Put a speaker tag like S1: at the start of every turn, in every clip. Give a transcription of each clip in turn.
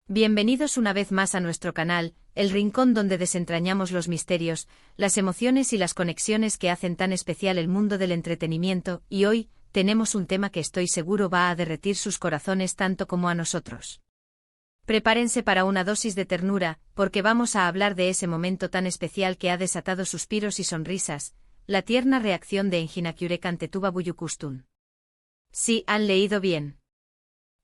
S1: Bienvenidos una vez más a nuestro canal, el rincón donde desentrañamos los misterios, las emociones y las conexiones que hacen tan especial el mundo del entretenimiento, y hoy, tenemos un tema que estoy seguro va a derretir sus corazones tanto como a nosotros. Prepárense para una dosis de ternura, porque vamos a hablar de ese momento tan especial que ha desatado suspiros y sonrisas, la tierna reacción de Engin ante Tuba Büyüküstün. Sí, han leído bien.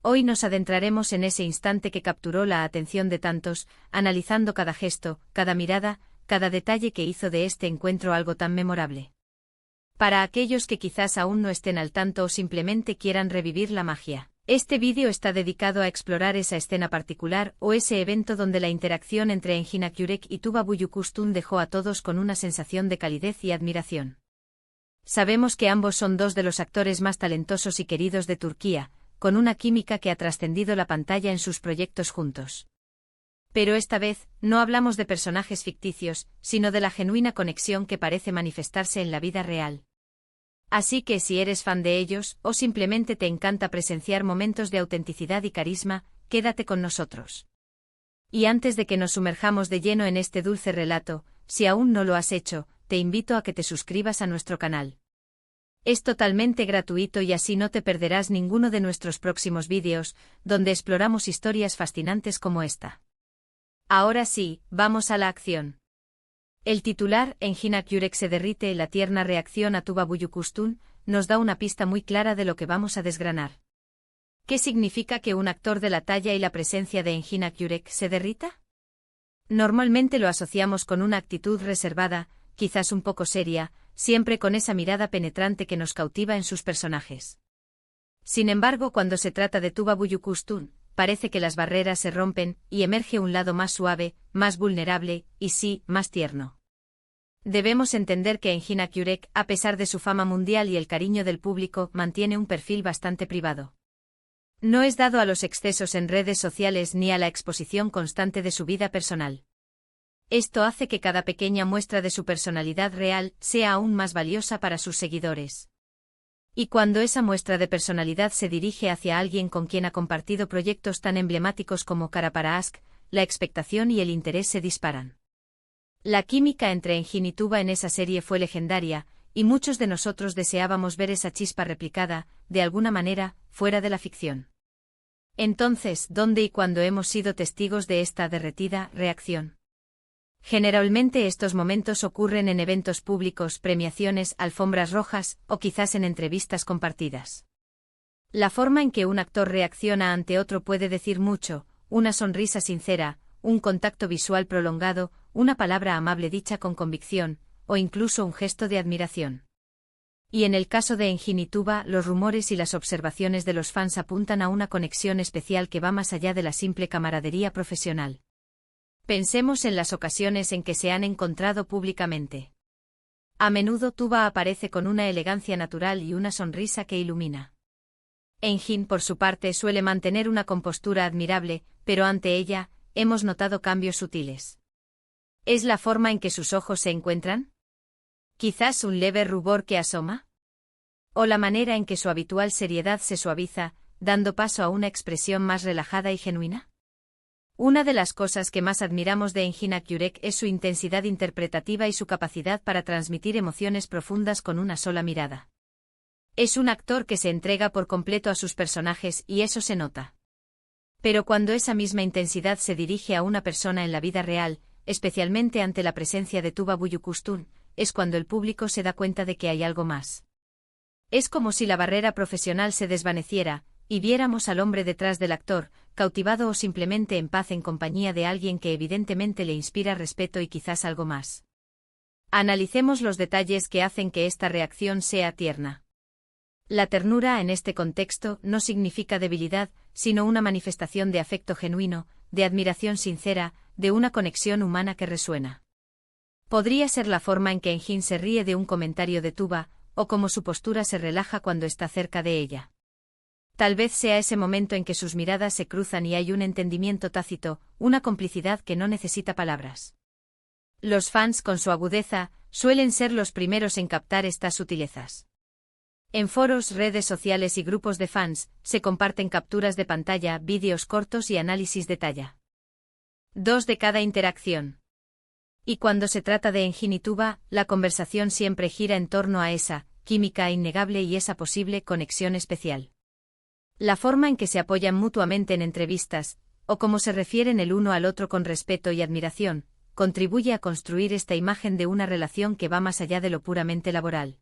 S1: Hoy nos adentraremos en ese instante que capturó la atención de tantos, analizando cada gesto, cada mirada, cada detalle que hizo de este encuentro algo tan memorable. Para aquellos que quizás aún no estén al tanto o simplemente quieran revivir la magia, este vídeo está dedicado a explorar esa escena particular o ese evento donde la interacción entre Engin y Tuba Büyüküstün dejó a todos con una sensación de calidez y admiración. Sabemos que ambos son dos de los actores más talentosos y queridos de Turquía, con una química que ha trascendido la pantalla en sus proyectos juntos. Pero esta vez, no hablamos de personajes ficticios, sino de la genuina conexión que parece manifestarse en la vida real. Así que si eres fan de ellos, o simplemente te encanta presenciar momentos de autenticidad y carisma, quédate con nosotros. Y antes de que nos sumerjamos de lleno en este dulce relato, si aún no lo has hecho, te invito a que te suscribas a nuestro canal. Es totalmente gratuito y así no te perderás ninguno de nuestros próximos vídeos, donde exploramos historias fascinantes como esta. Ahora sí, vamos a la acción. El titular, Engin se derrite, la tierna reacción a Tuba Büyüküstün, nos da una pista muy clara de lo que vamos a desgranar. ¿Qué significa que un actor de la talla y la presencia de Engin se derrita? Normalmente lo asociamos con una actitud reservada, quizás un poco seria, siempre con esa mirada penetrante que nos cautiva en sus personajes. Sin embargo, cuando se trata de Tuba Büyüküstün, parece que las barreras se rompen y emerge un lado más suave, más vulnerable, y sí, más tierno. Debemos entender que Engin a pesar de su fama mundial y el cariño del público, mantiene un perfil bastante privado. No es dado a los excesos en redes sociales ni a la exposición constante de su vida personal. Esto hace que cada pequeña muestra de su personalidad real sea aún más valiosa para sus seguidores. Y cuando esa muestra de personalidad se dirige hacia alguien con quien ha compartido proyectos tan emblemáticos como Kara para Aşk, la expectación y el interés se disparan. La química entre Engin y Tuba en esa serie fue legendaria, y muchos de nosotros deseábamos ver esa chispa replicada, de alguna manera, fuera de la ficción. Entonces, ¿dónde y cuándo hemos sido testigos de esta derretida reacción? Generalmente estos momentos ocurren en eventos públicos, premiaciones, alfombras rojas, o quizás en entrevistas compartidas. La forma en que un actor reacciona ante otro puede decir mucho: una sonrisa sincera, un contacto visual prolongado, una palabra amable dicha con convicción, o incluso un gesto de admiración. Y en el caso de Engin y Tuba, los rumores y las observaciones de los fans apuntan a una conexión especial que va más allá de la simple camaradería profesional. Pensemos en las ocasiones en que se han encontrado públicamente. A menudo Tuba aparece con una elegancia natural y una sonrisa que ilumina. Engin, por su parte, suele mantener una compostura admirable, pero ante ella, hemos notado cambios sutiles. ¿Es la forma en que sus ojos se encuentran? ¿Quizás un leve rubor que asoma? ¿O la manera en que su habitual seriedad se suaviza, dando paso a una expresión más relajada y genuina? Una de las cosas que más admiramos de Engin es su intensidad interpretativa y su capacidad para transmitir emociones profundas con una sola mirada. Es un actor que se entrega por completo a sus personajes y eso se nota. Pero cuando esa misma intensidad se dirige a una persona en la vida real, especialmente ante la presencia de Tuba Büyüküstün, es cuando el público se da cuenta de que hay algo más. Es como si la barrera profesional se desvaneciera, y viéramos al hombre detrás del actor, cautivado o simplemente en paz en compañía de alguien que evidentemente le inspira respeto y quizás algo más. Analicemos los detalles que hacen que esta reacción sea tierna. La ternura en este contexto no significa debilidad, sino una manifestación de afecto genuino, de admiración sincera, de una conexión humana que resuena. Podría ser la forma en que Engin se ríe de un comentario de Tuba, o cómo su postura se relaja cuando está cerca de ella. Tal vez sea ese momento en que sus miradas se cruzan y hay un entendimiento tácito, una complicidad que no necesita palabras. Los fans, con su agudeza, suelen ser los primeros en captar estas sutilezas. En foros, redes sociales y grupos de fans, se comparten capturas de pantalla, vídeos cortos y análisis de talla. 2 de cada interacción. Y cuando se trata de Engine y Tuba, la conversación siempre gira en torno a esa química innegable y esa posible conexión especial. La forma en que se apoyan mutuamente en entrevistas, o cómo se refieren el uno al otro con respeto y admiración, contribuye a construir esta imagen de una relación que va más allá de lo puramente laboral.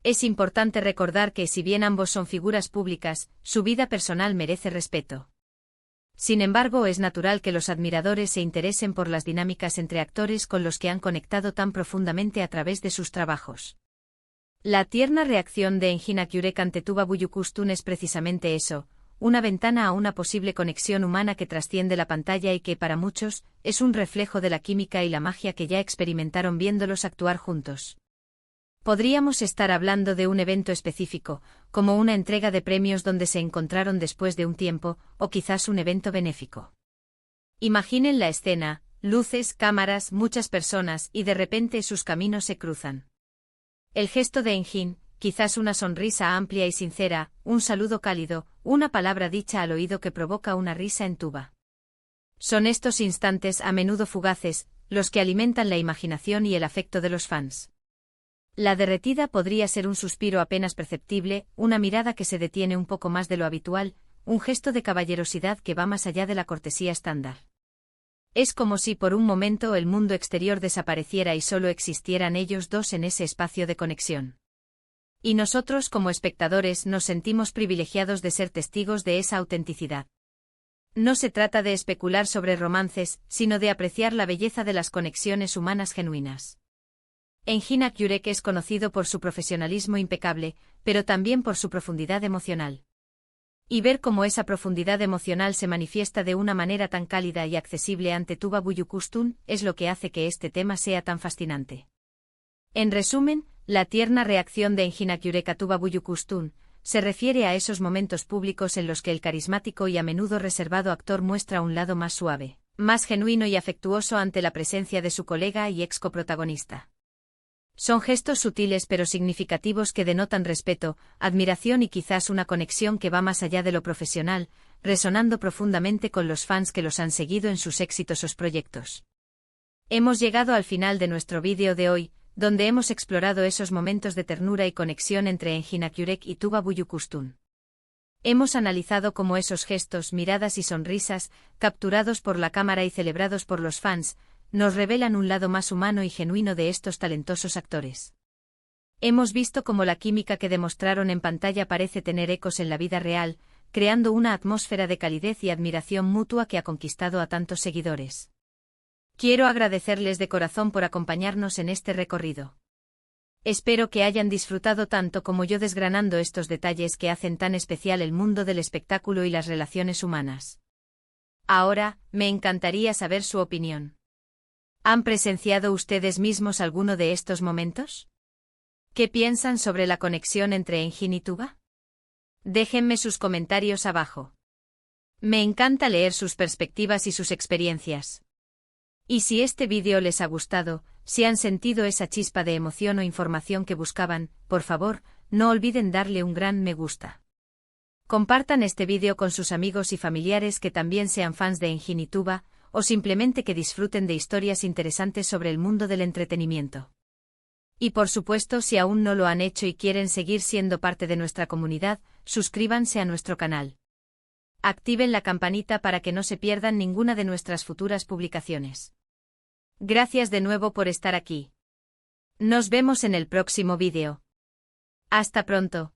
S1: Es importante recordar que, si bien ambos son figuras públicas, su vida personal merece respeto. Sin embargo, es natural que los admiradores se interesen por las dinámicas entre actores con los que han conectado tan profundamente a través de sus trabajos. La tierna reacción de Engin Akyurek ante Tuba Büyüküstün es precisamente eso, una ventana a una posible conexión humana que trasciende la pantalla y que, para muchos, es un reflejo de la química y la magia que ya experimentaron viéndolos actuar juntos. Podríamos estar hablando de un evento específico, como una entrega de premios donde se encontraron después de un tiempo, o quizás un evento benéfico. Imaginen la escena: luces, cámaras, muchas personas, y de repente sus caminos se cruzan. El gesto de Engin, quizás una sonrisa amplia y sincera, un saludo cálido, una palabra dicha al oído que provoca una risa en Tuba. Son estos instantes, a menudo fugaces, los que alimentan la imaginación y el afecto de los fans. La derretida podría ser un suspiro apenas perceptible, una mirada que se detiene un poco más de lo habitual, un gesto de caballerosidad que va más allá de la cortesía estándar. Es como si por un momento el mundo exterior desapareciera y solo existieran ellos dos en ese espacio de conexión. Y nosotros, como espectadores, nos sentimos privilegiados de ser testigos de esa autenticidad. No se trata de especular sobre romances, sino de apreciar la belleza de las conexiones humanas genuinas. Engin Akyurek es conocido por su profesionalismo impecable, pero también por su profundidad emocional. Y ver cómo esa profundidad emocional se manifiesta de una manera tan cálida y accesible ante Tuba Büyüküstün es lo que hace que este tema sea tan fascinante. En resumen, la tierna reacción de Engin Akyurek a Tuba Büyüküstün se refiere a esos momentos públicos en los que el carismático y a menudo reservado actor muestra un lado más suave, más genuino y afectuoso ante la presencia de su colega y ex coprotagonista. Son gestos sutiles pero significativos que denotan respeto, admiración y quizás una conexión que va más allá de lo profesional, resonando profundamente con los fans que los han seguido en sus exitosos proyectos. Hemos llegado al final de nuestro vídeo de hoy, donde hemos explorado esos momentos de ternura y conexión entre Engin Akyurek y Tuba Büyüküstün. Hemos analizado cómo esos gestos, miradas y sonrisas, capturados por la cámara y celebrados por los fans, nos revelan un lado más humano y genuino de estos talentosos actores. Hemos visto cómo la química que demostraron en pantalla parece tener ecos en la vida real, creando una atmósfera de calidez y admiración mutua que ha conquistado a tantos seguidores. Quiero agradecerles de corazón por acompañarnos en este recorrido. Espero que hayan disfrutado tanto como yo desgranando estos detalles que hacen tan especial el mundo del espectáculo y las relaciones humanas. Ahora, me encantaría saber su opinión. ¿Han presenciado ustedes mismos alguno de estos momentos? ¿Qué piensan sobre la conexión entre Engin y Tuba? Déjenme sus comentarios abajo. Me encanta leer sus perspectivas y sus experiencias. Y si este vídeo les ha gustado, si han sentido esa chispa de emoción o información que buscaban, por favor, no olviden darle un gran me gusta. Compartan este vídeo con sus amigos y familiares que también sean fans de Engin y Tuba, o simplemente que disfruten de historias interesantes sobre el mundo del entretenimiento. Y por supuesto, si aún no lo han hecho y quieren seguir siendo parte de nuestra comunidad, suscríbanse a nuestro canal. Activen la campanita para que no se pierdan ninguna de nuestras futuras publicaciones. Gracias de nuevo por estar aquí. Nos vemos en el próximo vídeo. Hasta pronto.